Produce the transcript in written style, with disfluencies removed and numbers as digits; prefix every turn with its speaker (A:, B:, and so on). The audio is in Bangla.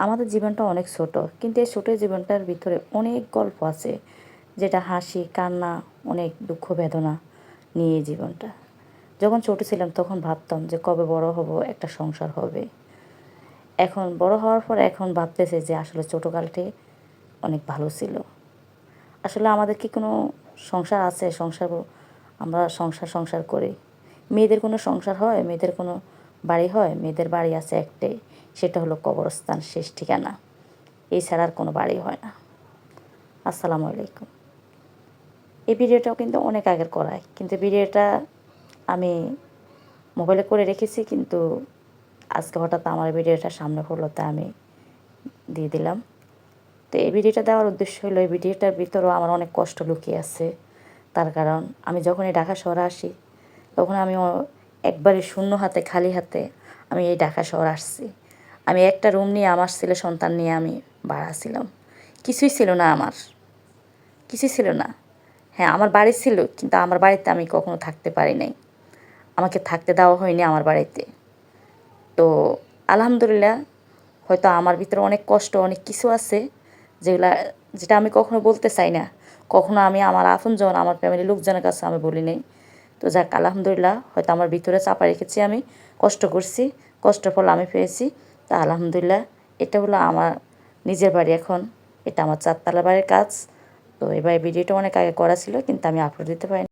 A: আমাদের জীবনটা অনেক ছোট, কিন্তু এই ছোট জীবনটার ভিতরে অনেক গল্প আছে, যেটা হাসি কান্না অনেক দুঃখ বেদনা নিয়ে এই জীবনটা। যখন ছোট ছিলাম তখন ভাবতাম যে কবে বড় হব, একটা সংসার হবে। এখন বড় হওয়ার পর এখন ভাবতেছে যে আসলে ছোটোকালটাই অনেক ভালো ছিল। আসলে আমাদের কি কোনো সংসার আছে? আমরা সংসার করি। মেয়েদের কোনো সংসার হয়? মেয়েদের কোনো বাড়ি হয়? মেয়েদের বাড়ি আছে একটাই, সেটা হলো কবরস্থান, শেষ ঠিকানা। এছাড়া আর কোনো বাড়ি হয় না। আসসালামু আলাইকুম। এই ভিডিওটাও কিন্তু অনেক আগের করায়, কিন্তু ভিডিওটা আমি মোবাইলে করে রেখেছি, কিন্তু আজকে হঠাৎ আমার ভিডিওটা সামনে পড়লো, তা আমি দিয়ে দিলাম। তো এই ভিডিওটা দেওয়ার উদ্দেশ্য হলো, এই ভিডিওটার ভিতরেও আমার অনেক কষ্ট লুকিয়ে আছে। তার কারণ আমি যখন এই ঢাকা শহরে আসি, তখন আমি একবারে শূন্য হাতে, খালি হাতে আমি এই ঢাকা শহর আসছি। আমি একটা রুম নিয়ে আমার ছেলে সন্তান নিয়ে আমি ভাড়া ছিলাম। কিছুই ছিল না আমার, কিছুই ছিল না। হ্যাঁ, আমার বাড়ি ছিল, কিন্তু আমার বাড়িতে আমি কখনো থাকতে পারি নাই। আমাকে থাকতে দেওয়া হয়নি আমার বাড়িতে। তো আলহামদুলিল্লাহ, হয়তো আমার ভিতরে অনেক কষ্ট, অনেক কিছু আছে যেটা আমি কখনো বলতে চাই না। কখনো আমি আমার আপনজন, আমার ফ্যামিলির লোকজনের কাছে আমি বলি নাই। তো যাক, আলহামদুলিল্লাহ, হয়তো আমার ভিতরে চাপা রেখেছি আমি, কষ্ট করছি, কষ্টের ফল আমি পেয়েছি। তা আলহামদুলিল্লাহ, এটা হলো আমার নিজের বাড়ি এখন। এটা আমার 4 তলা বাড়ির কাজ। তো এবার ভিডিওটা অনেক আগে করা ছিল, কিন্তু আমি আপলোড দিতে পারিনি।